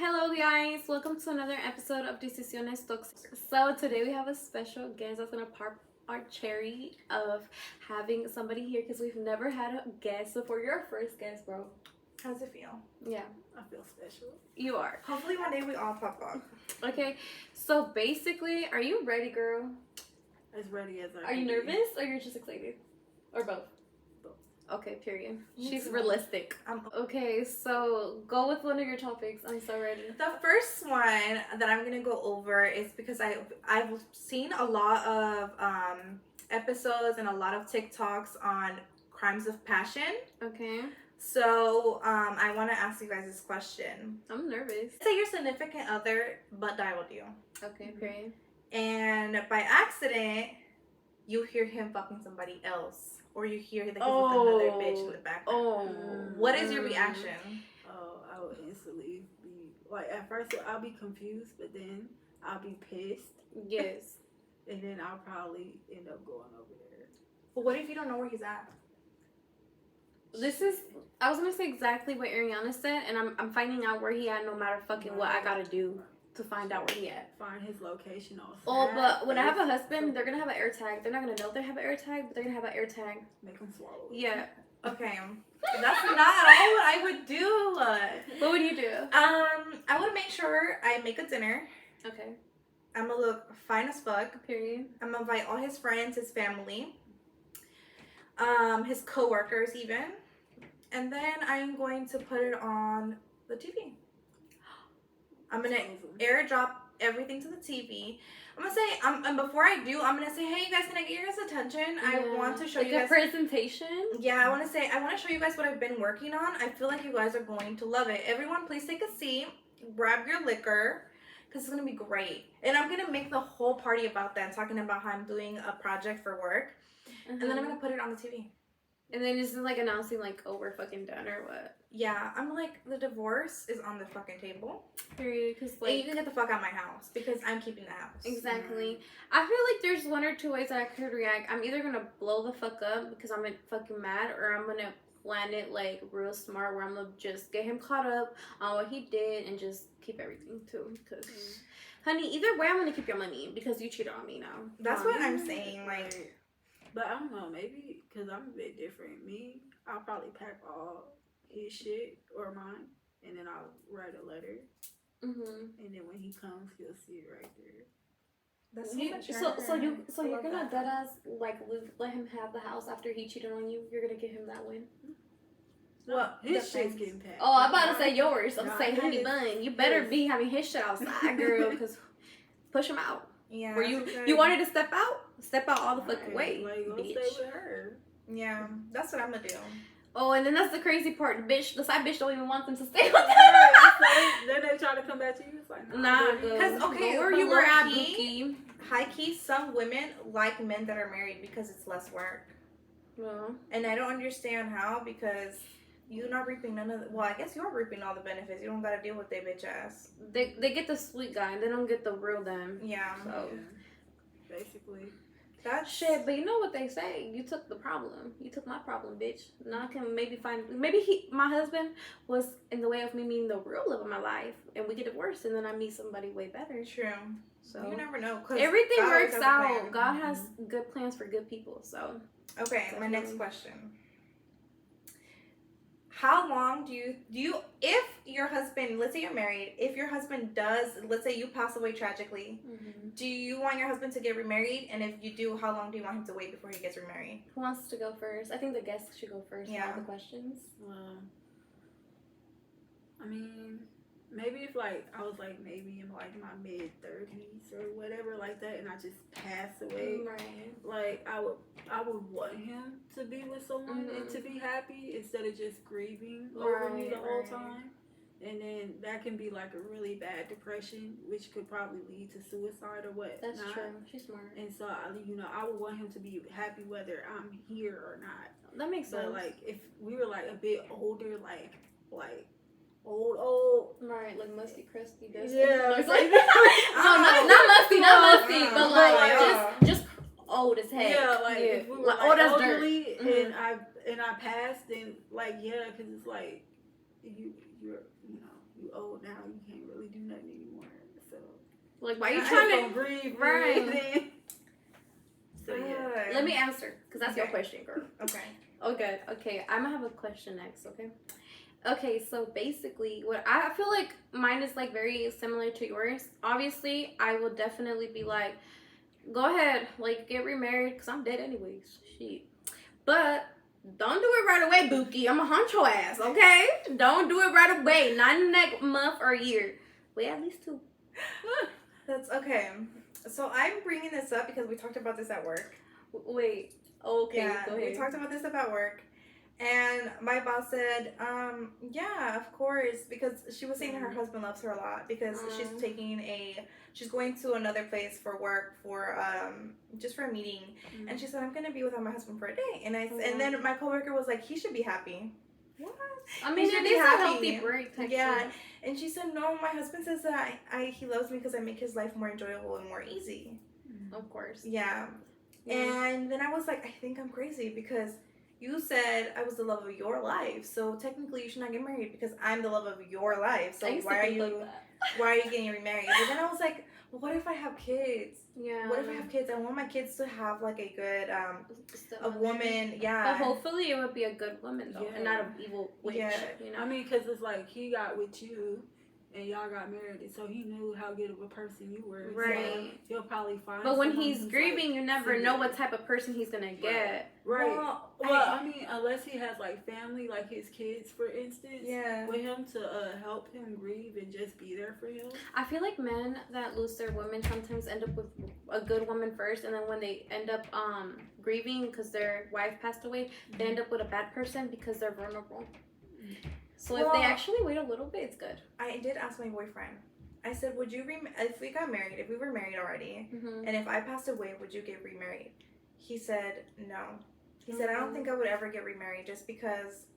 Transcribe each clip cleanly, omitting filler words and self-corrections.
Hello guys, welcome to another episode of Decisiones Toxicas. So today we have a special guest that's gonna pop our cherry of having somebody here because we've never had a guest before. You're our first guest, bro. How does it feel? Yeah. I feel special. You are. Hopefully one day we all pop up. Okay, so basically, are you ready, girl? As ready as I Are you nervous or you're just excited? Or both? Okay, period. She's realistic. Okay, so go with one of your topics. I'm so ready. The first one that I'm gonna go over is because I've seen a lot of episodes and a lot of TikToks on crimes of passion. Okay. So I want to ask you guys this question. I'm nervous. Say your significant other butt dialed you. Okay, period. And by accident, you hear him fucking somebody else. Or you hear that he's with another bitch in the background. What is your reaction? Oh, I would instantly be like, at first I'll be confused, but then I'll be pissed. Yes. And then I'll probably end up going over there. But what if you don't know where he's at? I was gonna say exactly what Ariana said, and I'm finding out where he at no matter fucking what I gotta do to find out where he at. Find his location on Snap. Oh, but when I have a husband, they're gonna have an air tag. They're not gonna know they have an air tag, but they're gonna have an air tag. Make him swallow it. Yeah. Okay. That's not at all what I would do. What would you do? I would make sure I make a dinner. Okay. I'm gonna look fine as fuck. Period. I'm gonna invite all his friends, his family, his co-workers even. And then I'm going to put it on the TV. I'm gonna airdrop everything to the TV. I'm gonna say, and before I do, I'm gonna say, hey, you guys, can I get your guys' attention? Yeah. I want to show like you guys a presentation. Yeah, I want to show you guys what I've been working on. I feel like you guys are going to love it. Everyone, please take a seat, grab your liquor, because it's gonna be great. And I'm gonna make the whole party about that, talking about how I'm doing a project for work, and then I'm gonna put it on the TV. And then just like announcing like, oh, we're fucking done or what? Yeah, I'm like, the divorce is on the fucking table. Period. Because like, and you can get the fuck out of my house because I'm keeping the house. Exactly. I feel like there's one or two ways that I could react. I'm either gonna blow the fuck up because I'm fucking mad, or I'm gonna plan it like real smart where I'm gonna just get him caught up on what he did and just keep everything too. Because, honey, either way, I'm gonna keep your money because you cheated on me now. That's what I'm saying. Like. But I don't know, maybe because I'm a bit different. I'll probably pack all his shit or mine, and then I'll write a letter. And then when he comes, he'll see it right there. That's so you're gonna deadass like let him have the house after he cheated on you? You're gonna give him that win? Well, his shit's getting packed. Oh, I'm about to say yours. I'm saying, honey bun, you better be having his shit outside, girl, because push him out. Yeah. Were you wanted to step out? Step out all the fucking way, like, go bitch. stay with her. Yeah, that's what I'm gonna do. Oh, and then that's the crazy part. The side bitch don't even want them to stay with them. Then they try to come back to you. It's like, nah, because okay, where you were at, Bookie. High key, some women like men that are married because it's less work. Well, and I don't understand how, because you're not reaping none of the, well, I guess you're reaping all the benefits. You don't gotta deal with their bitch ass. They get the sweet guy and they don't get the real them. Yeah. So basically. That's shit, but you know what they say? You took the problem. You took my problem, bitch. Now I can maybe my husband was in the way of me meeting the real love of my life, and we get divorced, and then I meet somebody way better. True. So you never know. Everything works out. God has good plans for good people. So okay, definitely. My next question. How long do you, if your husband, let's say you're married, if your husband does, let's say you pass away tragically, do you want your husband to get remarried? And if you do, how long do you want him to wait before he gets remarried? Who wants to go first? I think the guests should go first. Yeah. For all the questions. I mean, maybe if like I was like maybe in like my mid-30s or whatever like that, and I just passed away, right? Like I would want him to be with someone and to be happy instead of just grieving over me the whole time. And then that can be like a really bad depression, which could probably lead to suicide or what. That's true. She's smart. And so I would want him to be happy whether I'm here or not. That makes sense. But like if we were like a bit older, like old, right, like musty, crusty, dusty. Yeah, it's like not musty, but like just old as heck. Yeah, like if we were like old as elderly dirt. and I passed, then like because it's like you're you old now, you can't really nothing anymore. So Like, why are you I trying ain't to? gonna grieve, Right. So yeah. Let me answer, because that's your Okay. question, girl. Okay. Oh, good. Okay, I'm gonna have a question next, okay? Okay, so basically, what I feel like mine is like very similar to yours. Obviously, I will definitely be like, go ahead, like get remarried, because I'm dead anyways. Shit. But don't do it right away, Bookie. I'm gonna hunt your ass, okay? Don't do it right away. Not in the next month or year. Wait, at least 2. That's okay. So I'm bringing this up because we talked about this at work. Wait. Okay, Yeah, go ahead. we talked about this about work. And my boss said, yeah, of course, because she was saying her husband loves her a lot because she's going to another place for work for just for a meeting, and she said, I'm gonna be without my husband for a day, and and then my coworker was like, he should be happy. What? I mean, He should it be is a happy. healthy break. Type Yeah, shit. and she said, no, my husband says that he loves me because I make his life more enjoyable and more easy. Of course. Yeah. And then I was like, I think I'm crazy because you said I was the love of your life. So technically you should not get married because I'm the love of your life. So why are you getting remarried? But then I was like, well, what if I have kids? Yeah. What if I have kids? I want my kids to have like a good a woman. Yeah. But hopefully it would be a good woman though, and not an evil witch. Yeah. You know? I mean, because it's like he got with you and y'all got married, and so he knew how good of a person you were. Right. So he'll probably find. But when someone he's who's, grieving, like, you never know what type of person he's gonna get. Right. Well, I mean, unless he has like family, like his kids, for instance. Yeah. For him to help him grieve and just be there for him. I feel like men that lose their women sometimes end up with a good woman first, and then when they end up grieving because their wife passed away, they end up with a bad person because they're vulnerable. So if they actually wait a little bit, it's good. I did ask my boyfriend. I said, would you if we got married, if we were married already, Mm-hmm. and if I passed away, would you get remarried? He said no. He said, I don't think I would ever get remarried just because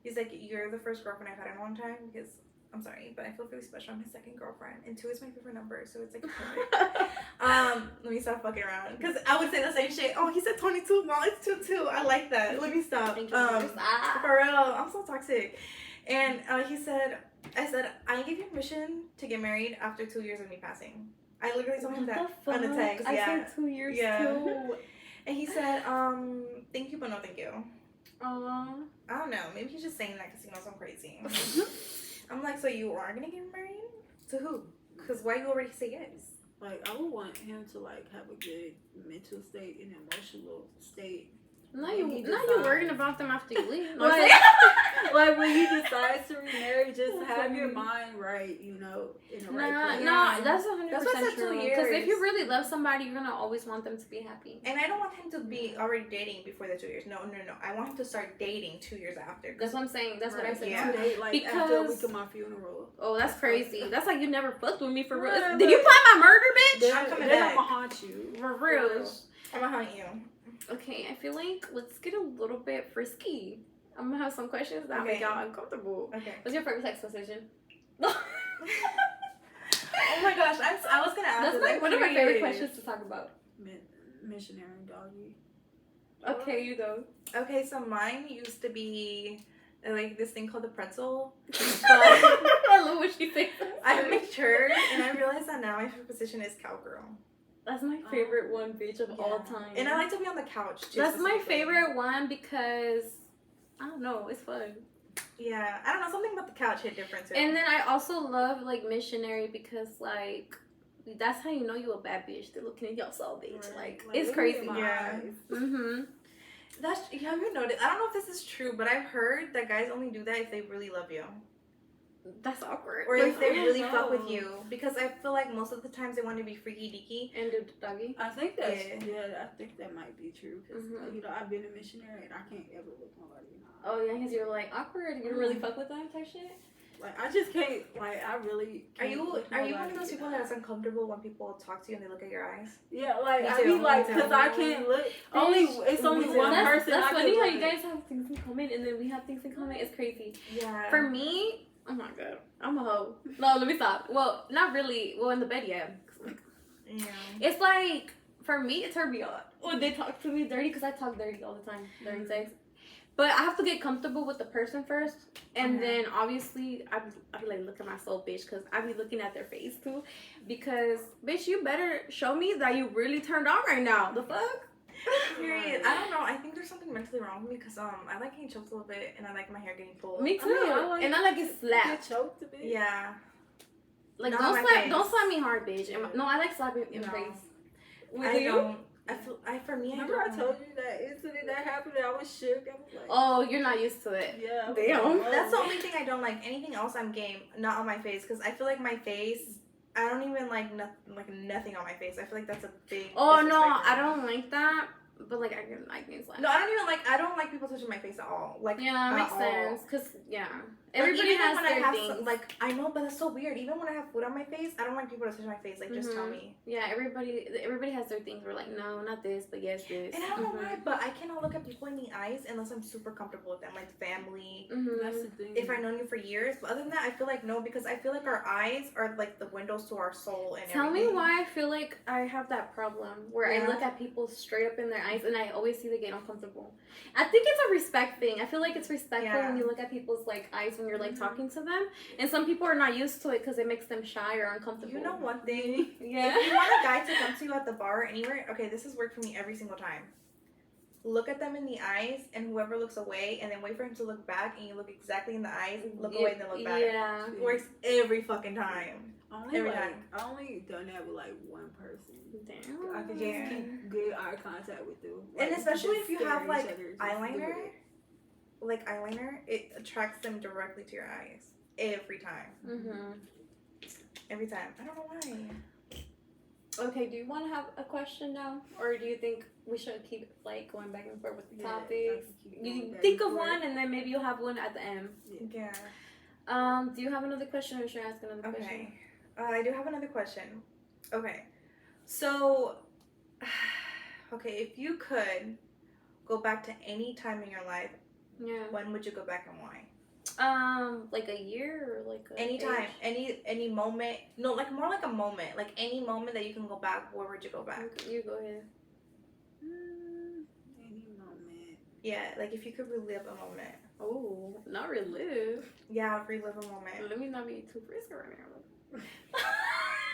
he's like, you're the first girlfriend I've had in a long time because I'm sorry, but I feel really special. I'm his second girlfriend, and 2 is my favorite number, so it's like perfect. Let me stop fucking around because I would say the same shit. Oh, he said 22. Mom, it's 22. I like that. Let me stop. Thank you. For real, I'm so toxic. And he said, I said, I give you permission to get married after 2 years of me passing. I literally told him that on the text. I Yeah. said 2 years Yeah. too. And he said, thank you, but no thank you. Aww. I don't know. Maybe he's just saying that because he knows I'm crazy. I'm like, so you are gonna get married? To who? Because why you already say yes? Like, I would want him to like have a good mental state and emotional state. Now When you he worrying decides. about them after you leave. Like, like when he decides to remarry, just have your mind right, you know, in the right place. No, that's 100% That's why I said 2 true. years. Because if you really love somebody, you're gonna always want them to be happy. And I don't want him to be already dating before the 2 years. No. I want him to start dating 2 years after. That's what I'm saying. That's what I said. Yeah. Date, like after a Because- week of my funeral. Oh, that's crazy. That's like you never fucked with me for real. Right, Did you plan my murder, bitch? Then I'm coming then back. I'm gonna haunt you. For real. I'm gonna hunt you. Okay, I feel like let's get a little bit frisky. I'm gonna have some questions that make y'all uncomfortable. Okay. What's your favorite sex position? Oh my gosh, I was gonna ask. That's this. like I'm one of my favorite curious. questions to talk about. Missionary doggy. Okay, you go. Okay, so mine used to be like this thing called the pretzel. I love what she thinks. I matured and I realized that now my favorite position is cowgirl. That's my favorite one, bitch, of all time. And I like to be on the couch. Just That's my specifically. favorite one because I don't know, it's fun. Yeah, I don't know, something about the couch hit different too. And then I also love like missionary because like that's how you know you a bad bitch. They're looking at your soul, bitch. Right. Like it's crazy. Yeah. Mm-hmm. That's, have you noticed? I don't know if this is true, but I've heard that guys only do that if they really love you. That's awkward. Or if they really no. fuck with you. Because I feel like most of the times they want to be freaky deaky. And do doggy. I think that's Yeah. I think that might be true because you know I've been a missionary and I can't ever look nobody in the eye. Oh yeah, because you're like awkward. You don't really fuck with them type shit. Like I just can't. Like I really. Are Can't you look one nobody of those in people the that's eye. uncomfortable when people talk to you and they look at your eyes? Yeah, like Me I too, mean, like me because too. I can't look. It's only one person. That's I funny can how look you at. guys have things in common and then we have things in common. It's crazy. Yeah. For me, oh my god, I'm a hoe. No, let me stop. Well, not really. Well, in the bed, yeah. Yeah. It's like, for me, it turned me on when they talk to me dirty because I talk dirty all the time during sex. But I have to get comfortable with the person first, and Okay. then obviously I be like, look at myself, bitch, because I be looking at their face too, because bitch, you better show me that you really turned on right now. The fuck? Period. I don't know. I think there's something mentally wrong with me because I like getting choked a little bit and I like my hair getting pulled. Me too, I and I like it Get slapped. choked a bit. Yeah. Like Not on my face. don't slap me hard, bitch. And no, I like slapping in the No. face. I don't. For me, Remember I I don't. told you that incident that happened and I was shook? I was like, Oh, you're not used to it. yeah. I was Damn. like, That's the oh. only thing I don't like. Anything else, I'm game. Not on my face because I feel like my face. I don't even like nothing on my face. I feel like that's a big. Oh no, disrespect for I me. don't like that. But like I can slap. No, I don't like people touching my face at all. Like Yeah, at makes all. sense. Cause yeah, Like, everybody even has when their I have things. I know, but that's so weird. Even when I have food on my face, I don't like people to touch my face. Like, just tell Mhm. me. Yeah, everybody has their things. We're like, no, not this, but yes, this. And I don't know why, but I cannot look at people in the eyes unless I'm super comfortable with them, like family. That's the thing. If I know you for years, but other than that, I feel like no, because I feel like our eyes are like the windows to our soul and Tell me everything. why I feel like I have that problem where I Yeah. look at people straight up in their eyes and I always see they get uncomfortable. I think it's a respect thing. I feel like it's respectful Yeah. when you look at people's like eyes when you're like Mhm. talking to them, and some people are not used to it because it makes them shy or uncomfortable. You know one thing? Yeah. If you want a guy to come to you at the bar or anywhere, okay, this has worked for me every single time. Look at them in the eyes, and whoever looks away, and then wait for him to look back, and you look exactly in the eyes, look away, and then look back. Yeah. It works every fucking time. Only Every like time. I only done that with like one person. Damn. I could just Yeah. keep good eye contact with them. And Like, especially just if you stare have at like each other, just eyeliner, do it. it attracts them directly to your eyes every time. Mhm. Every time. I don't know why. Okay. Do you want to have a question now, or do you think we should keep like going back and forth with the Yeah, I topics? can keep You going back think and of forth. one, and then maybe you'll have one at the end. Yeah. Do you have another question, or should I ask another question? Okay. I do have another question. Okay. So, okay, if you could go back to any time in your life, Yeah. when would you go back and why? Like a year or like a Anytime, age? any moment. No, like more like a moment. Like any moment that you can go back, where would you go back? You go ahead. Any moment. Yeah, like if you could relive a moment. Oh, not relive. Yeah, relive a moment. Let me not be too frisky right now.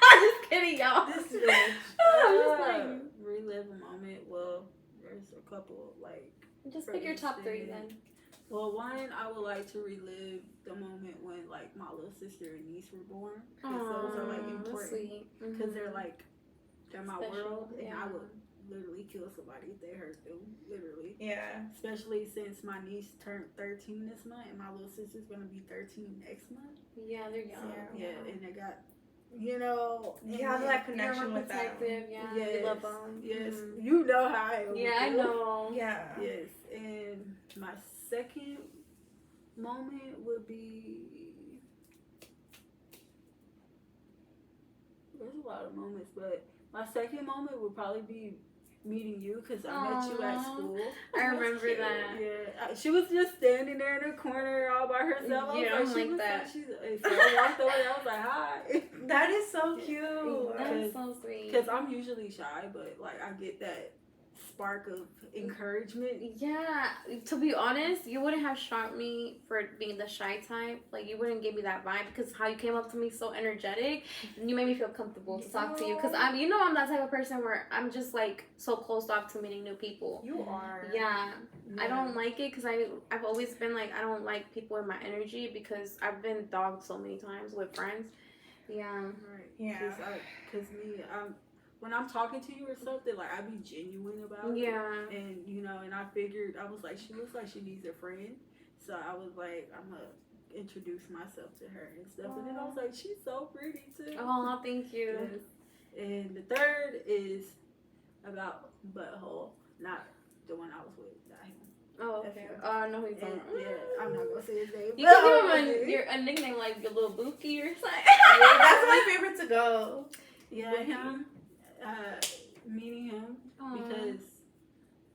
I'm just kidding, y'all. This bitch. I'm just like, Relive a moment. Well, there's a couple like. just for pick your top 3 instance, then. Well, one, I would like to relive the moment when like my little sister and niece were born. Because those are like Aw, that's important. sweet. Because they're Mhm. like, they're my Special, world, and yeah. I would literally kill somebody if they hurt them. Literally. Yeah. Especially since my niece turned 13 this month, and my little sister's gonna be 13 next month. Yeah, they're young. Yeah. Yeah, and they got, you know, You have that connection You're with them. protective, yeah. You love them. Yes, Mhm. you know how I am. Yeah, I with them. know. Yeah. Yes, and my second moment would be. There's a lot of moments, but my second moment would probably be meeting you because I met you at Aw. school. I remember cute. that. Yeah, she was just standing there in the corner all by herself. I was Yeah, like, I'm she like was that. So I walked over there. I was like, hi. That is so cute. That's so sweet. Because I'm usually shy, but like I get that spark of encouragement. Yeah, to be honest, you wouldn't have shocked me for being the shy type. Like, you wouldn't give me that vibe because how you came up to me so energetic, you made me feel comfortable to talk to you. Because I'm that type of person where I'm just like so closed off to meeting new people. You are. Yeah, I Yeah. don't like it because I've always been like, I don't like people in my energy because I've been dogged so many times with friends. Yeah. Right. Yeah. Because when I'm talking to you or something, like I be genuine about it. Yeah. And and I figured I was like, she looks like she needs a friend, so I was like, I'm gonna introduce myself to her and stuff. And then I was like, she's so pretty too. Oh, thank you. Yes. And the third is about butthole, not the one I was with, not him. Oh, okay. Oh, I know who you're talking about. Yeah, I'm not gonna say his name. You can give him a nickname like your little Bookie or something. Yeah, that's my favorite to go. Yeah, him. Meeting him Aw. because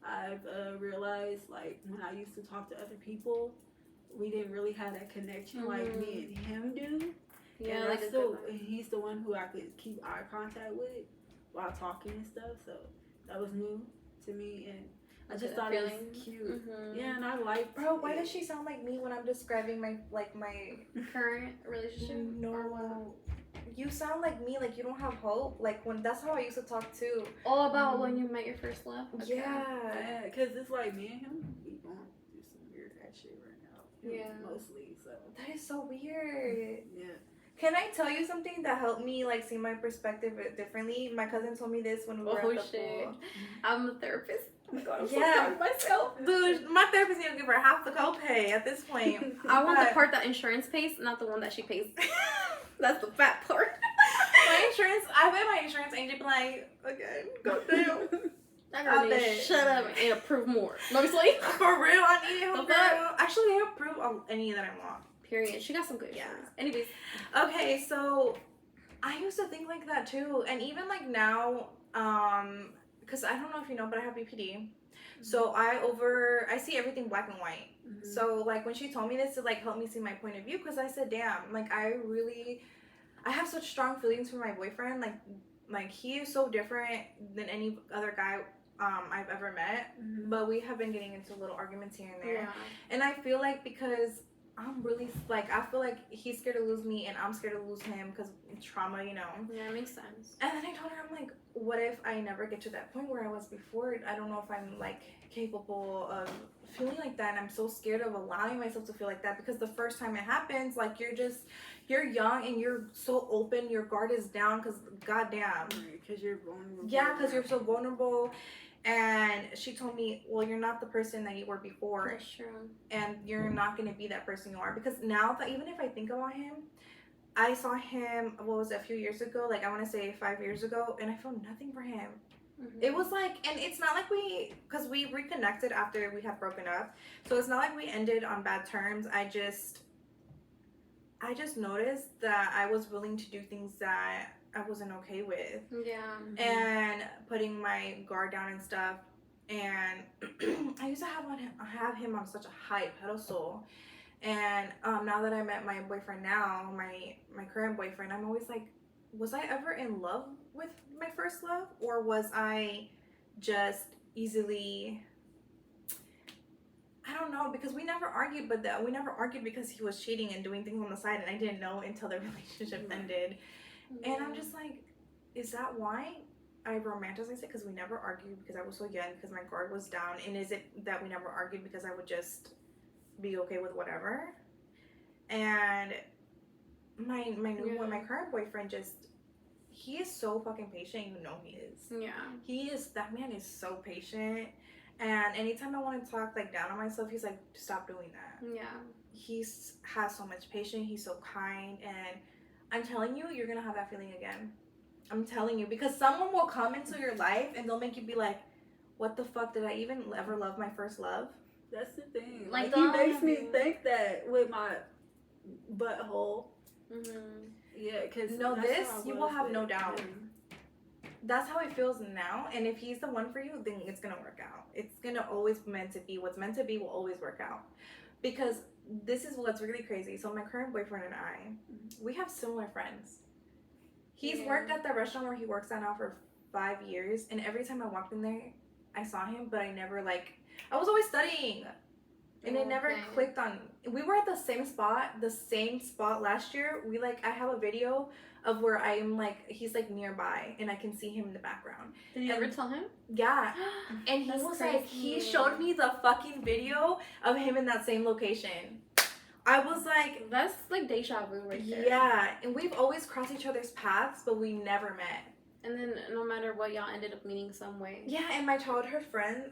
I've realized like when I used to talk to other people, we didn't really have that connection like me and him do. Yeah, And like that's he's the one who I could keep eye contact with while talking and stuff. So that was new to me, and I just thought it was cute. Yeah, and I like. Bro, why does she sound like me when I'm describing my current relationship? No. You sound like me, like you don't have hope. Like when that's how I used to talk too. All about when you met your first love. Okay. Yeah, because it's like me and him, we going through some weird ass shit right now. Yeah, mostly. So that is so weird. Yeah. Can I tell you something that helped me like see my perspective differently? My cousin told me this when we were at the pool. I'm a therapist. Oh my god, I'm yeah, so proud of myself. Dude, my therapist need to give her half the copay at this point. I want the part that insurance pays, not the one that she pays. That's the fat part. My insurance, I bet my insurance agent be like, again, go down. That girl needs to shut up and approve more. No, I'm like, for real, I need help, girl. Actually, they approve on any that I want. Period. She got some good insurance. Anyways. Okay, so I used to think like that too. And even like now, because I don't know if you know, but I have BPD. So I see everything black and white. So like when she told me this, it like helped me see my point of view, because I said, damn, like I have such strong feelings for my boyfriend. Like he is so different than any other guy I've ever met. But we have been getting into little arguments here and there. Yeah. And I feel like because I'm really like, I feel like he's scared to lose me and I'm scared to lose him because trauma, you know. Yeah, it makes sense. And then I told her, I'm like, what if I never get to that point where I was before? I don't know if I'm like capable of feeling like that, and I'm so scared of allowing myself to feel like that, because the first time it happens, like you're young and you're so open, your guard is down because goddamn, because you're vulnerable. Yeah, because you're so vulnerable. And she told me, well, you're not the person that you were before. That's true. And you're not going to be that person you are. Because now that even if I think about him, I saw him, what was it, a few years ago? Like, I want to say 5 years ago. And I felt nothing for him. It was like, and it's not like because we reconnected after we had broken up. So it's not like we ended on bad terms. I just noticed that I was willing to do things that I wasn't okay with. Yeah. And putting my guard down and stuff. And I used to have him on such a high pedestal. And now that I met my boyfriend now, my current boyfriend, I'm always like, was I ever in love with my first love? Or was I just easily, I don't know, because we never argued, but we never argued because he was cheating and doing things on the side, and I didn't know until the relationship ended. And I'm just like, is that why I romanticize it? Because we never argued because I was so young, because my guard was down. And is it that we never argued because I would just be okay with whatever? And my new one, my current boyfriend, he is so fucking patient. You know he is. Yeah. That man is so patient. And anytime I want to talk like down on myself, he's like, stop doing that. Yeah. He has so much patience. He's so kind. And I'm telling you, you're going to have that feeling again. I'm telling you. Because someone will come into your life and they'll make you be like, what the fuck, did I even ever love my first love? That's the thing. Like he makes me think that with my butthole. Yeah, because you will have no doubt. That's how it feels now. And if he's the one for you, then it's going to work out. It's going to always be meant to be. What's meant to be will always work out. Because this is what's really crazy. So my current boyfriend and I, we have similar friends. He's worked at the restaurant where he works at now for 5 years. And every time I walked in there, I saw him. But I never I was always studying. And it never clicked on. We were at the same spot last year. I have a video of where I am he's nearby and I can see him in the background. Did you ever tell him? Yeah. And he was crazy. He showed me the fucking video of him in that same location. I was like, that's like deja vu right there. Yeah. And we've always crossed each other's paths, but we never met. And then no matter what, y'all ended up meeting some way. Yeah, and my childhood friend,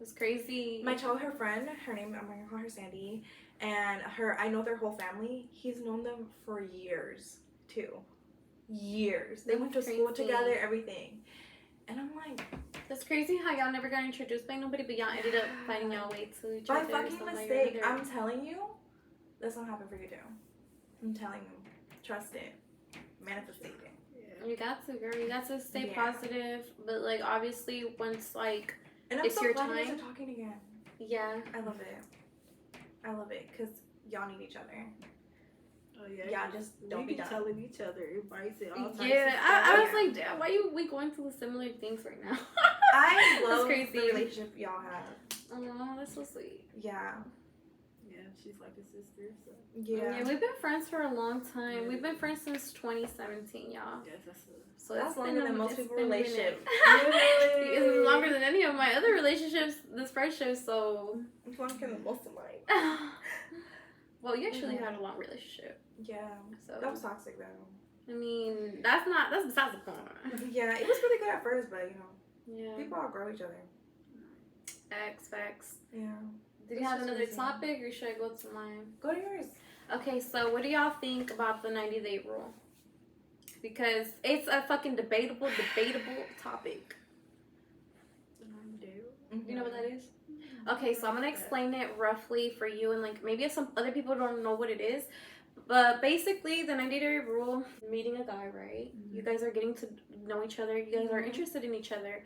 it's crazy. My childhood friend, her name, I'm gonna call her Sandy, and I know their whole family. He's known them for years, too. Years. They went to school together, everything. And I'm like, that's crazy how y'all never got introduced by nobody, but y'all ended up finding y'all way to each other. By fucking mistake. I'm telling you, that's gonna happen for you, too. I'm telling you. Trust it. Manifest it. Yeah. You got to, girl. You got to stay positive, but obviously once and I'm so glad you guys are talking again. Yeah. I love it. Because y'all need each other. Oh, yeah. Yeah, just don't be done. Telling each other advice and all types of stuff. I was like, damn, why we going through similar things right now? I love crazy. the relationship y'all have. Oh, that's so sweet. Yeah. Yeah, she's like a sister. So. Yeah. We've been friends for a long time. Yeah. We've been friends since 2017, y'all. Yes, So that's longer than most people's relationships. It's longer than any of my other relationships, this friendship, so. It's longer than most of mine. Well, you actually had a long relationship. Yeah. So That was toxic though. I mean, that's besides the point. Yeah, it was really good at first, but Yeah. people outgrow each other. Facts. Yeah. Did you have another topic, or should I go to mine? Go to yours. Okay, so what do y'all think about the 90-day rule? Because it's a fucking debatable topic. You know what that is? Okay, so I'm gonna explain it roughly for you, and like maybe if some other people don't know what it is. But basically, the 90-day rule, meeting a guy, right? Mm-hmm. You guys are getting to know each other. You guys are interested in each other.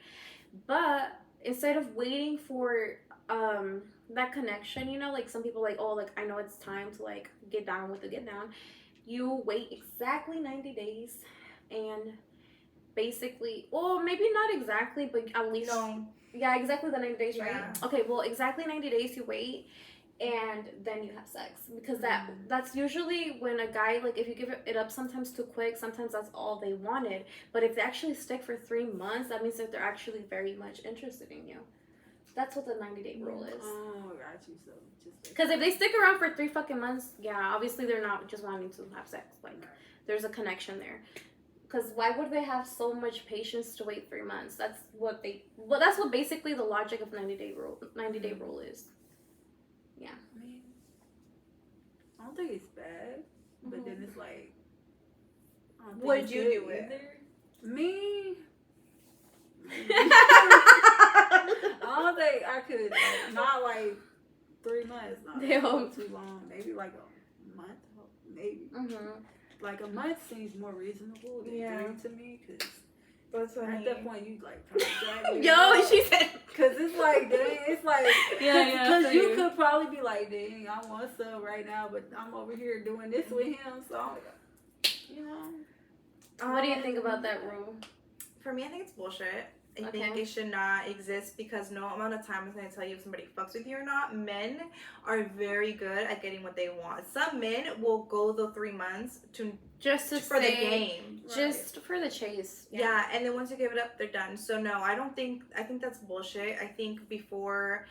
But instead of waiting for that connection, you know, like some people like, oh, like I know it's time to like get down with the get down. You wait exactly 90 days and basically, well, maybe not exactly, but at least, yeah, exactly the 90 days, right? Yeah. Okay, well, exactly 90 days you wait and then you have sex, because that's usually when a guy, like if you give it up sometimes too quick, sometimes that's all they wanted. But if they actually stick for 3 months, that means that they're actually very much interested in you. That's what the 90-day rule is. Oh, got you. So just because if they stick around for 3 fucking months, yeah, obviously they're not just wanting to have sex. Like, there's a connection there. Because why would they have so much patience to wait 3 months? That's what basically the logic of 90-day rule is. Yeah. I mean, I don't think it's bad, but then it's like, I don't think Would it's you good do it? either. Me? I don't think I could. Like, not like 3 months. Not Damn. too long. Maybe like a month. Maybe. Mm-hmm. Like a month seems more reasonable than 3 to me, because at that point you like trying to drag me. Yo, she said. Because it's like, dang, it's like, Yeah. Because you could probably be like, dang, I want some right now, but I'm over here doing this with him, so I'm like, you know. What do you think about that rule? For me, I think it's bullshit. I Okay. think it should not exist because no amount of time is going to tell you if somebody fucks with you or not. Men are very good at getting what they want. Some men will go the 3 months for the game. Just for the chase. Yeah, and then once you give it up, they're done. So no, I think that's bullshit. I think before,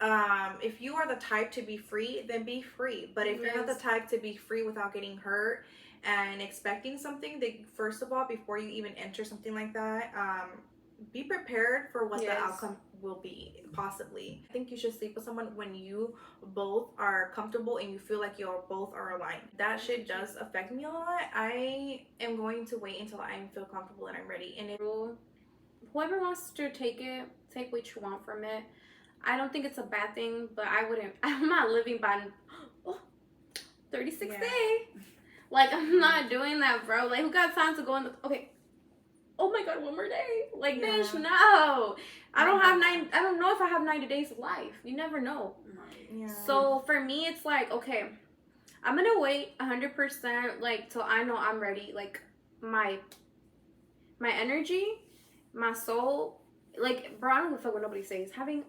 if you are the type to be free, then be free. But if you're not the type to be free without getting hurt and expecting something, then first of all, before you even enter something like that, be prepared for what the outcome will be, possibly. I think you should sleep with someone when you both are comfortable and you feel like you both are aligned. That shit does affect me a lot. I am going to wait until I feel comfortable and I'm ready. And whoever wants to take what you want from it. I don't think it's a bad thing, but I'm not living by 36 days. Like, I'm not doing that, bro. Like, who got time to go in okay. Oh my god, one more day. Like, bitch, no. I don't know if I have 90 days of life. You never know. Yeah. So for me, it's like, okay, I'm gonna wait 100%, like, till I know I'm ready. Like, my energy, my soul, like, bro, I don't give a fuck what nobody says. Having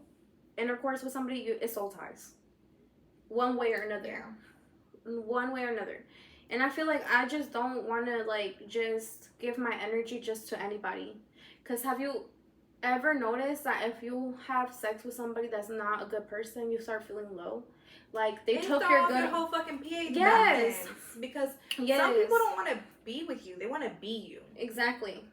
intercourse with somebody, it's soul ties. One way or another. Yeah. One way or another. And I feel like I just don't want to, like, just give my energy just to anybody. Because have you ever noticed that if you have sex with somebody that's not a good person, you start feeling low? Like, they took your good... whole fucking pH Yes. balance. Because some people don't want to be with you. They want to be you. Exactly.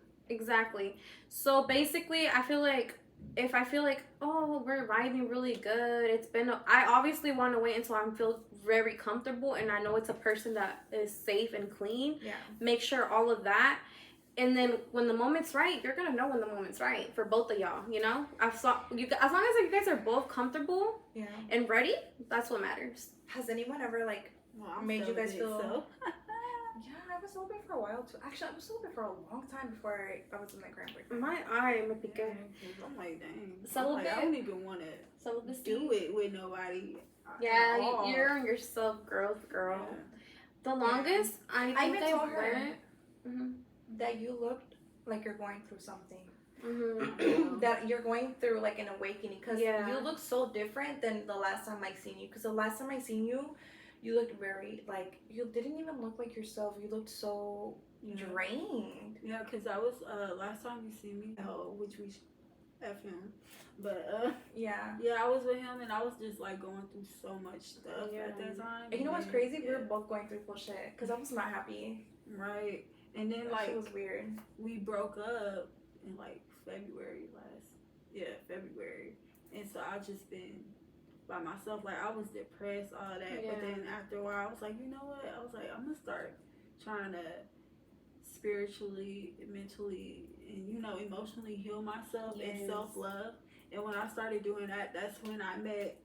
So, basically, I feel like if I feel like, oh, we're vibing really good, I obviously want to wait until I feel very comfortable and I know it's a person that is safe and clean. Yeah. Make sure all of that. And then when the moment's right, you're going to know when the moment's right for both of y'all, you know? As long as you guys are both comfortable and ready, that's what matters. Has anyone ever, like, made you guys feel... So. Yeah, I was celibate for a while, too. Actually, I was celibate for a long time before I was in my grand boyfriend. My eye might be good. I'm like, dang. Celibate? I don't even want to do it with nobody. Yeah, you're on your self-growth, girl. Yeah. The longest, I even told her went... that you looked like you're going through something. that you're going through like an awakening, because Yeah. you look so different than the last time I seen you. Because the last time I seen you, you looked very like, you didn't even look like yourself. You looked so drained. Yeah, because I was last time you see me, which we F him, but Yeah. I was with him and I was just like going through so much stuff at that time. And you know what's crazy? We were both going through full shit because I was not happy. Right. And then That like shit was weird. We broke up in like February. And so I just been by myself. Like I was depressed, all that. But then after a while I was like, you know what? I was like, I'm gonna start trying to spiritually, mentally, and emotionally heal myself and self-love. And when I started doing that, that's when I met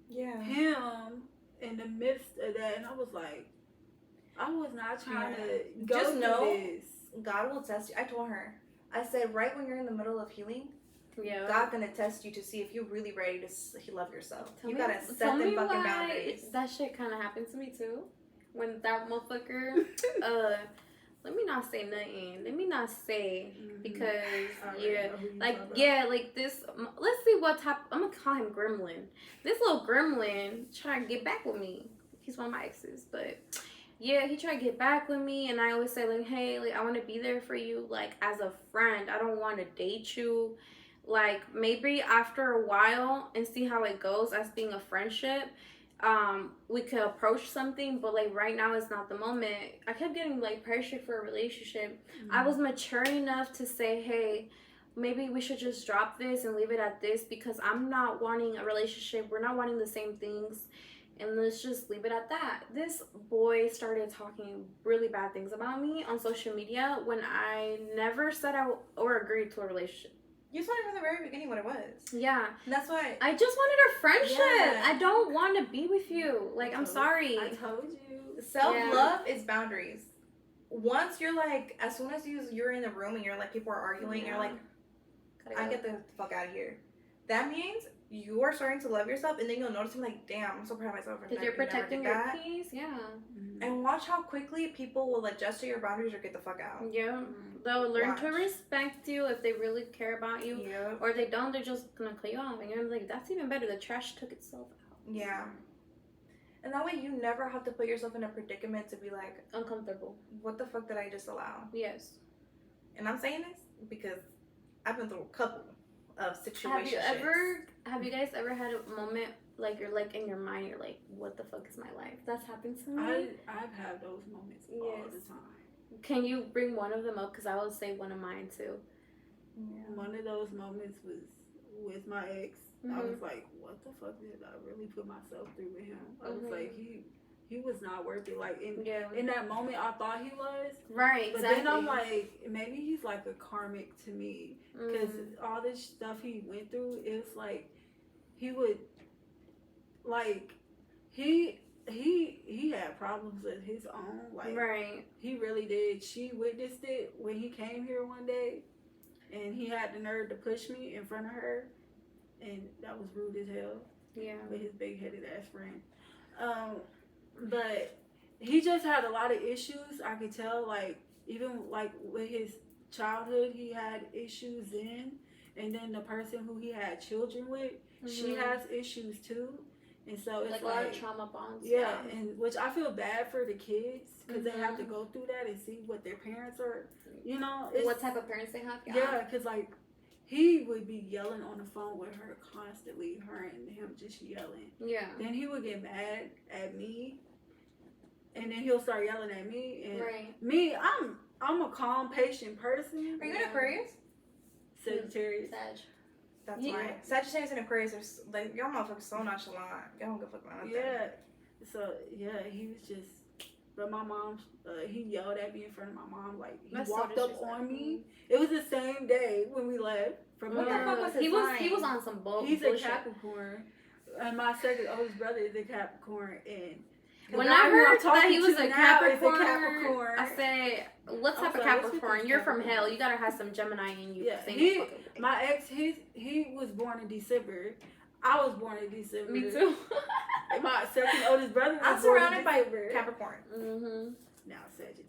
him in the midst of that. And I was like, I was not trying to go just through know this. God will test you. I told her, I said, right when you're in the middle of healing, God gonna test you to see if you're really ready to love yourself. You gotta set them fucking boundaries. That shit kind of happened to me too. When that motherfucker, let me not say nothing. Let me not say because like this. Let's see what type. I'm gonna call him Gremlin. This little Gremlin trying to get back with me. He's one of my exes, but. Yeah, he tried to get back with me, and I always say, like, hey, like, I want to be there for you, like, as a friend. I don't want to date you. Like, maybe after a while and see how it goes as being a friendship, we could approach something, but, like, right now is not the moment. I kept getting, like, pressure for a relationship. I was mature enough to say, hey, maybe we should just drop this and leave it at this because I'm not wanting a relationship. We're not wanting the same things. And let's just leave it at that. This boy started talking really bad things about me on social media when I never said or agreed to a relationship. You told me from the very beginning what it was. Yeah. And that's why. I just wanted a friendship. Yeah. I don't want to be with you. Like, I'm sorry. I told you. Self-love is boundaries. Once you're like, as soon as you're in the room and you're like, people are arguing, you're like, I get the fuck out of here. That means you are starting to love yourself, and then you'll notice, like, damn, I'm so proud of myself. Because you're protecting your peace, And watch how quickly people will adjust to your boundaries or get the fuck out. Yeah. They'll learn to respect you if they really care about you. Yeah. Or if they don't, they're just going to cut you off. And you're like, that's even better. The trash took itself out. Yeah. And that way you never have to put yourself in a predicament to be like, uncomfortable. What the fuck did I just allow? Yes. And I'm saying this because I've been through a couple of situations. Have you guys ever had a moment like you're like in your mind, you're like, what the fuck is my life? That's happened to me. I've had those moments all the time. Can you bring one of them up? Because I will say one of mine too. Yeah. One of those moments was with my ex. I was like, what the fuck did I really put myself through with him? I was like, he was not worth it. Like in that moment, I thought he was. Right. But then I'm like, maybe he's like a karmic to me because all this stuff he went through, it's like he would, like he had problems of his own. Like he really did. She witnessed it when he came here one day, and he had the nerve to push me in front of her, and that was rude as hell. Yeah. With his big-headed ass friend. But he just had a lot of issues. I could tell, like, even like with his childhood, he had issues then. And then the person who he had children with, she has issues too. And so it's like a lot of trauma bonds. Yeah, and which I feel bad for the kids because they have to go through that and see what their parents are, what type of parents they have. Yeah, because like he would be yelling on the phone with her constantly, her and him just yelling. Yeah. Then he would get mad at me, and then he'll start yelling at me. And me, I'm a calm, patient person. Are you an Aquarius? Sagittarius. Sag. That's why. Sagittarius and Aquarius are like, y'all motherfuckers so nonchalant. Y'all don't give a fuck about nothing. Yeah. So he was just. But my mom, he yelled at me in front of my mom. Like he walked up on me. It was the same day when we left. From what the fuck was his sign? He was on some bullshit. He's a Capricorn, and my second oldest brother is a Capricorn. And when I heard that he was a Capricorn, I said, "What type of Capricorn? You're from hell. You gotta have some Gemini in you." Yeah, my ex, he was born in December. I was born in December. Me too. And my second oldest brother was I'm surrounded by Capricorn. Now Sagittarius.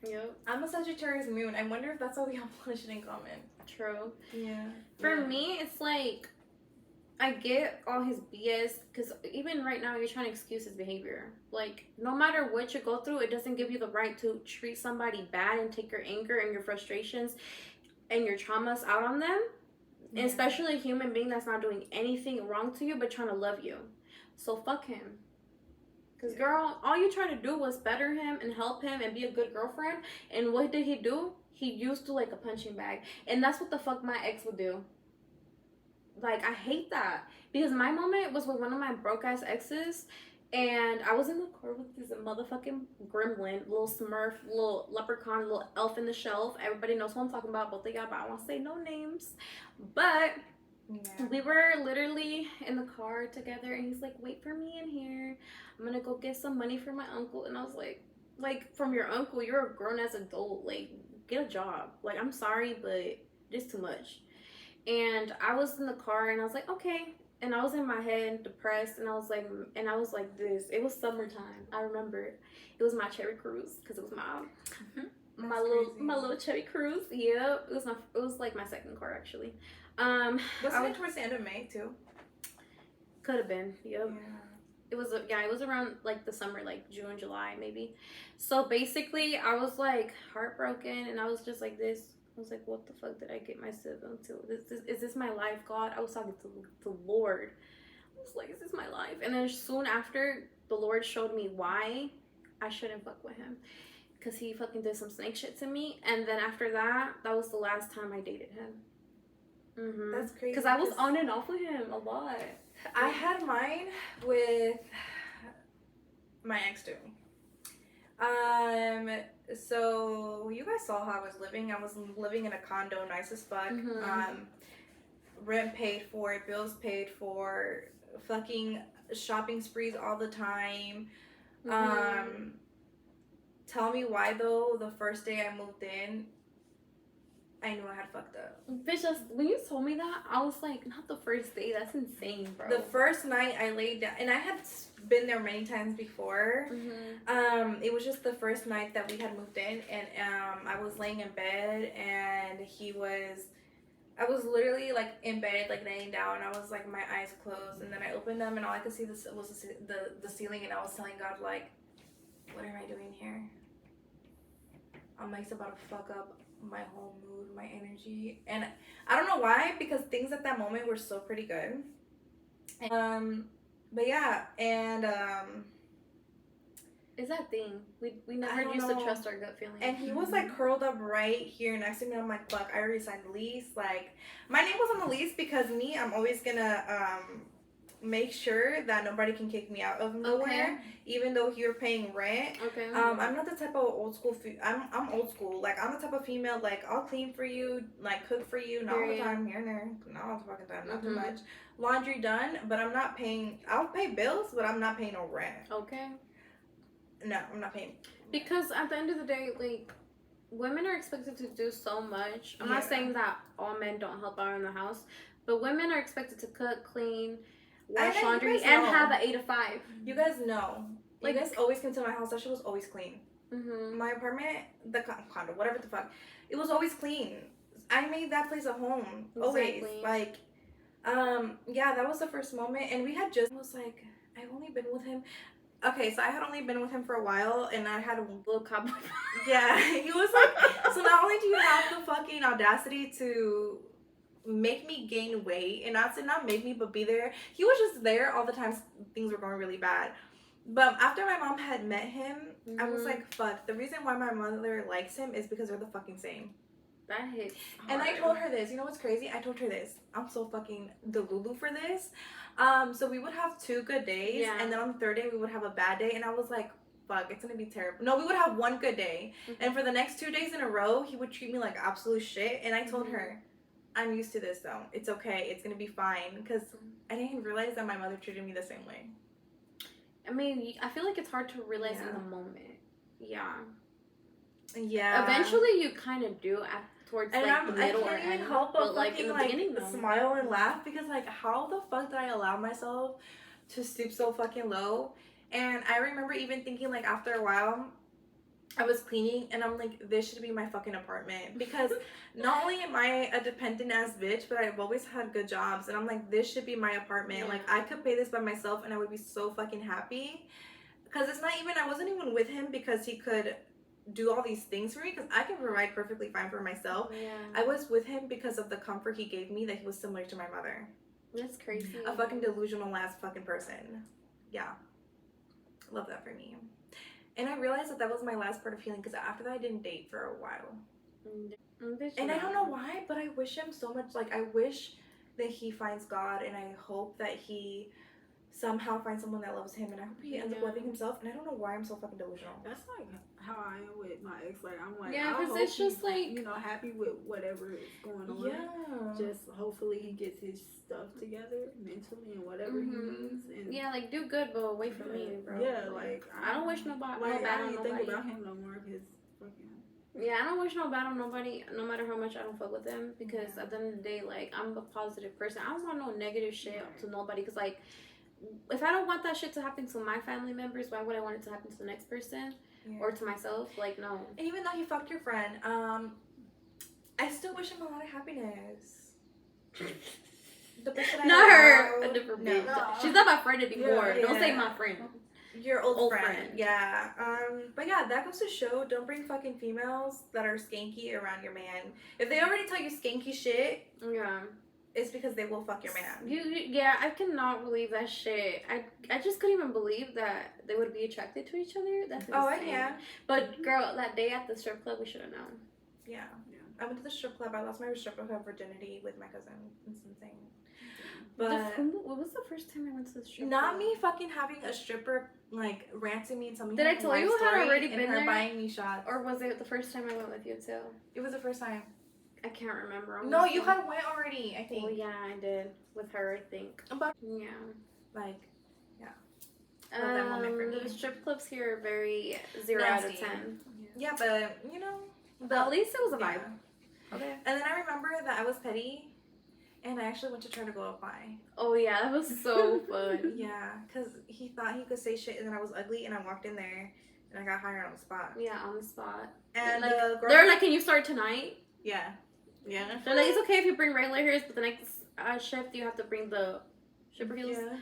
Yep. I'm a Sagittarius moon. I wonder if that's why we have one shit in common. True. Yeah. For me, it's like I get all his BS because even right now you're trying to excuse his behavior. Like no matter what you go through, it doesn't give you the right to treat somebody bad and take your anger and your frustrations and your traumas out on them. And especially a human being that's not doing anything wrong to you but trying to love you. So fuck him. Because girl, all you tried to do was better him and help him and be a good girlfriend. And what did he do? He used you like a punching bag. And that's what the fuck my ex would do. Like, I hate that. Because my moment was with one of my broke ass exes. And I was in the car with this motherfucking gremlin, little smurf, little leprechaun, little elf in the shelf. Everybody knows who I'm talking about, both of y'all, but I won't say no names. But we were literally in the car together, and he's like, wait for me in here. I'm gonna go get some money for my uncle. And I was like, from your uncle? You're a grown-ass adult. Like, get a job. Like, I'm sorry, but it's too much. And I was in the car, and I was like, okay. And I was in my head, depressed, and I was like this. It was summertime. I remember it was my cherry cruise because it was my little cherry cruise. Yeah, it was like my second car actually. Wasn't it towards the end of May too? Could have been. Yep. Yeah. It was around like the summer, like June, July maybe. So basically, I was like heartbroken, and I was just like this. I was like, what the fuck did I get myself into? Is this my life, God? I was talking to the Lord. I was like, is this my life? And then soon after, the Lord showed me why I shouldn't fuck with him. Because he fucking did some snake shit to me. And then after that, that was the last time I dated him. That's crazy. Because I was on and off with him a lot. I had mine with my ex too. So you guys saw how I was living. I was living in a condo, nice as fuck. Rent paid for, bills paid for, fucking shopping sprees all the time. Tell me why though, the first day I moved in, I knew I had fucked up. Bitch, when you told me that, I was like, not the first day. That's insane, bro. The first night I laid down, and I had been there many times before. It was just the first night that we had moved in, and I was laying in bed, and I was literally like in bed, like laying down. I was like, my eyes closed, and then I opened them, and all I could see was the ceiling, and I was telling God, like, what am I doing here? I'm like, it's about to fuck up my whole mood, my energy. And I don't know why, because things at that moment were still pretty good. But yeah, and it's that thing. We never used to trust our gut feeling. And he was like curled up right here next to me. I'm like, fuck, I already signed the lease. Like, my name was on the lease because I'm always gonna make sure that nobody can kick me out of nowhere, even though you're paying rent. I'm not the type of old school. I'm old school. Like, I'm the type of female, like, I'll clean for you, like, cook for you, not all the time, here and there, not all the fucking time, not too much. Laundry done, but I'm not paying. I'll pay bills, but I'm not paying no rent. No, I'm not paying. Because at the end of the day, like, women are expected to do so much. I'm not saying that all men don't help out in the house, but women are expected to cook, clean, wash laundry, and have an 8 to 5. You guys know. Like, you guys always come to my house. That shit was always clean. My apartment, the condo, whatever the fuck, it was always clean. I made that place a home. Always. Like, yeah, that was the first moment. And we had just, I was like, I've only been with him. Okay, so I had only been with him for a while, and I had a little cowboy. Yeah, he was like, so not only do you have the fucking audacity to make me gain weight, and not make me, but be there. He was just there all the time. Things were going really bad. But after my mom had met him, I was like, fuck, the reason why my mother likes him is because they're the fucking same. That hits hard. And I told her this. You know what's crazy? I told her this. I'm so fucking delulu for this. So we would have 2 good days, and then on the 3rd day we would have a bad day, and I was like, fuck, it's gonna be terrible. No, we would have 1 good day, and for the next 2 days in a row, he would treat me like absolute shit. And I told her, I'm used to this though. It's okay. It's gonna be fine. Because I didn't realize that my mother treated me the same way. I mean, I feel like it's hard to realize in the moment. Yeah. Eventually, you kind of do towards the middle or end. Help but like in the beginning, smile and laugh, because like, how the fuck did I allow myself to stoop so fucking low? And I remember even thinking, like, after a while, I was cleaning and I'm like, this should be my fucking apartment, because not only am I a dependent ass bitch, but I've always had good jobs, and I'm like, this should be my apartment. Yeah. Like I could pay this by myself and I would be so fucking happy. Because it's not even, I wasn't even with him because he could do all these things for me, because I can provide perfectly fine for myself. Yeah. I was with him because of the comfort he gave me, that he was similar to my mother. That's crazy. A fucking delusional ass fucking person. Yeah. Love that for me. And I realized that was my last part of healing, because after that I didn't date for a while. And I don't know why, but I wish him so much. Like, I wish that he finds God, and I hope that he somehow finds someone that loves him, and I hope he ends up loving himself. And I don't know why I'm so fucking delusional. That's like how I am with my ex. Like, I'm like, yeah, because it's just like, you know, happy with whatever is going on. Yeah. Just hopefully he gets his stuff together mentally and whatever he needs. And yeah, like do good, but away from me, bro. Yeah, like I don't wish nobody like, no bad I on don't nobody. think about him no more, because fucking. Yeah, I don't wish no bad on nobody, no matter how much I don't fuck with them, because at the end of the day, like, I'm a positive person. I don't want no negative shit to nobody, because, like, if I don't want that shit to happen to my family members, why would I want it to happen to the next person or to myself? Like, no. And even though he fucked your friend, I still wish him a lot of happiness. The bitch that I Not her. know- A different No. bitch. No. She's not my friend anymore. Yeah. Don't say my friend. Your old Old friend. friend. Yeah. But yeah, that goes to show, don't bring fucking females that are skanky around your man. If they already tell you skanky shit, Yeah. it's because they will fuck your man. Yeah, I cannot believe that shit. I just couldn't even believe that they would be attracted to each other. That's insane. Oh, I can. But girl, that day at the strip club, we should have known. Yeah. I went to the strip club. I lost my strip club virginity with my cousin. It's insane. But what was the first time I went to the strip club? not me fucking having a stripper like ranting me and telling me. Did I tell you I had already and been her there? buying me shots? Or was it the first time I went with you too? It was the first time. I can't remember. No, honestly. you had went already, I think. Oh yeah, I did with her. I think. But Yeah. like, yeah. Love that moment for me. The strip clubs here are very 0 out of Nasty. 10. Yeah, but you know. But at least it was a vibe. Yeah. Okay. And then I remember that I was petty, and I actually went to try to go apply. Oh yeah, that was so fun. Yeah, because he thought he could say shit, and then I was ugly, and I walked in there, and I got hired on the spot. Yeah, on the spot. And like, the girl, they're like, "Can you start tonight?" yeah, yeah. They're like, "It's okay if you bring regular hairs, but the next shift you have to bring the stripper heels." Yeah.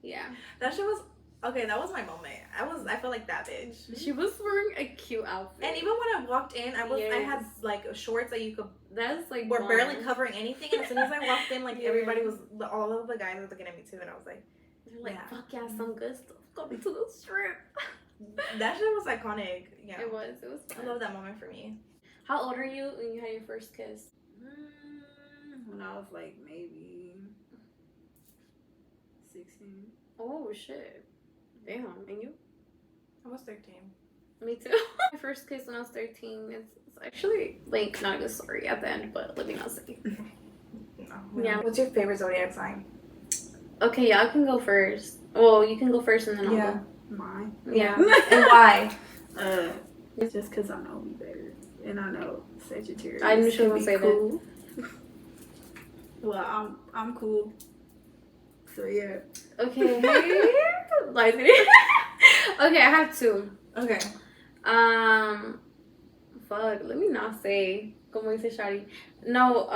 Yeah. That shit was okay. That was my moment. I felt like that bitch. She was wearing a cute outfit. And even when I walked in, I had Yes. like shorts that you could That's like were bomb. barely covering anything. And as soon as I walked in, like Yeah. everybody was, all of the guys were looking at me too, and I was like, They're like, Yeah. "Fuck yeah, some good stuff coming to the strip." that shit was iconic. Yeah, It was I fun. love that moment for me. How old are you when you had your first kiss? When I was like maybe 16. Oh shit. Damn. And you? I was 13. Me too. My first kiss when I was 13. It's actually like not a good story at the end, but let me not say. No. Yeah. What's your favorite zodiac sign? Okay, y'all can go first. Well, you can go first and then I'll Yeah. Mine. go. Yeah. And why? It's just because I know me better. And I know Sagittarius. I knew she was can gonna be say cool. Well, I'm cool. So yeah. Okay. Like, okay, I have two. Okay. Fuck, let me not say como dice Shadi. No,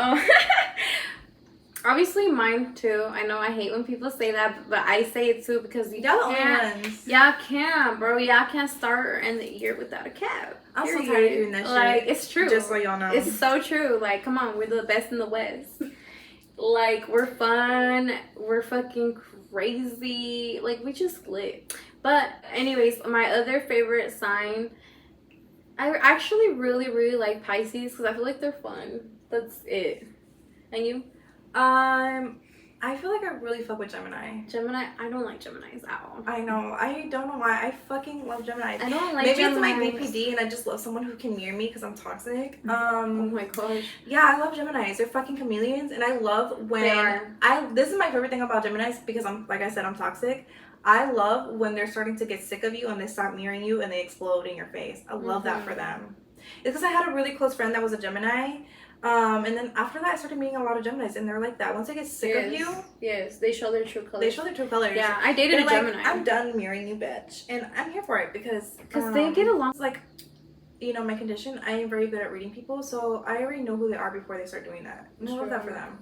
obviously mine too. I know I hate when people say that, but I say it too because you Y'all the only can't. ones. Y'all can't, bro. Y'all can't start or end the year without a cap. I'm so Period. tired of hearing that shit. Like, it's true. Just so y'all know. It's so true. Like, come on, we're the best in the West. Like, we're fun. We're fucking crazy. Like, we just lit. But anyways, my other favorite sign, I actually really, really like Pisces because I feel like they're fun. That's it. And you? I feel like I really fuck with Gemini. Gemini? I don't like Geminis at all. I know. I don't know why. I fucking love Gemini. I don't like Maybe Geminis. it's my BPD and I just love someone who can mirror me because I'm toxic. Oh my gosh. Yeah, I love Geminis. They're fucking chameleons, and I love when They are. This is my favorite thing about Geminis because I'm, like I said, I'm toxic. I love when they're starting to get sick of you and they stop mirroring you and they explode in your face. I love that for them. It's because I had a really close friend that was a Gemini. And then after that, I started meeting a lot of Geminis, and they're like that. Once they get sick of you, Yes, they show their true colors. they show their true colors. Yeah, I dated They're a like, Gemini. I'm done mirroring you, bitch, and I'm here for it because they get along. It's like you know, my condition, I am very good at reading people, so I already know who they are before they start doing that. And I love that for them.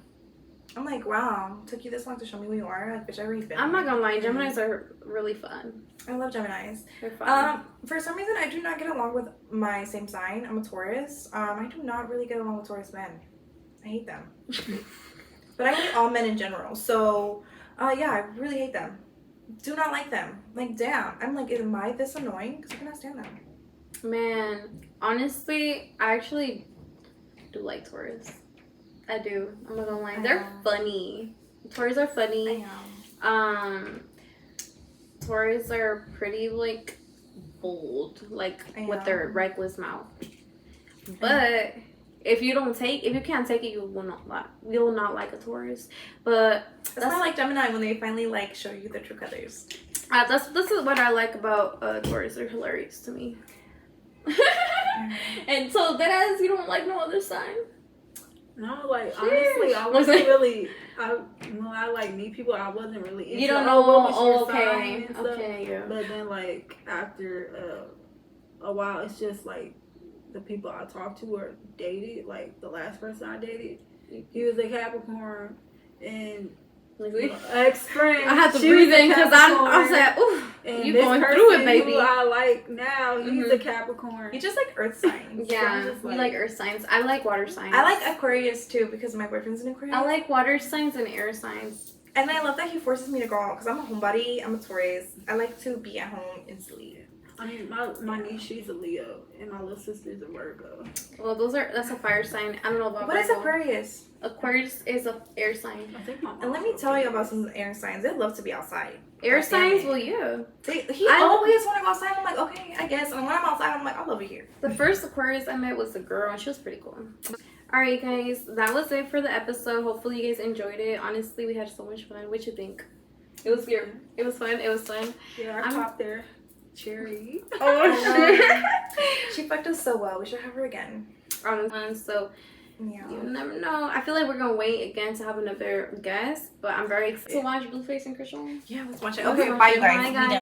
I'm like, wow, took you this long to show me who you are? Like, bitch, I already been. I'm not gonna lie, Geminis are really fun. I love Geminis. They're fun. For some reason, I do not get along with my same sign. I'm a Taurus. I do not really get along with Taurus men. I hate them. But I hate all men in general. So, yeah, I really hate them. Do not like them. Like, damn. I'm like, am I this annoying? Because I cannot stand them. Man, honestly, I actually do like Taurus. I do. I'm not gonna lie. They're funny. Taurus are funny. Taurus are pretty like bold, like with their reckless mouth. But if you can't take it, you will not like a Taurus. But that's why I like Gemini when they finally like show you their true colors. This is what I like about Taurus. They're hilarious to me. And so that as you don't like no other sign. No, like honestly, I wasn't really. When I like meet people, I wasn't really into. You don't know. What was your Okay, sign and stuff. okay, yeah. But then, like after a while, it's just like the people I talked to or dated. Like the last person I dated, he was a Capricorn, and ex-friend. I had to breathe in because I said, "Ooh, you going through it, baby." Who I like now, he's a Capricorn. You just like earth signs. Yeah, so we like earth signs. I like water signs. I like Aquarius too because my boyfriend's an Aquarius. I like water signs and air signs. And I love that he forces me to go out because I'm a homebody. I'm a Taurus. I like to be at home and sleep. I mean, my niece, she's a Leo, and my little sister's a Virgo. Well, that's a fire sign. I don't know about What is Aquarius? Aquarius is a air sign. I think my and let me tell you about some air signs. They love to be outside. Air signs? Well, yeah. He always want to go outside. I'm like, okay, I guess. And when I'm outside, I'm like, I love it here. The first Aquarius I met was a girl, and she was pretty cool. Alright, guys. That was it for the episode. Hopefully, you guys enjoyed it. Honestly, we had so much fun. What you think? It was weird. It was fun. It was fun. Yeah, I popped there. Cherry. Oh, she fucked us so well. We should have her again. So yeah. You never know. I feel like we're gonna wait again to have another guest, but I'm very excited to watch Blueface and Christian. Yeah, let's watch it. Okay, bye, guys.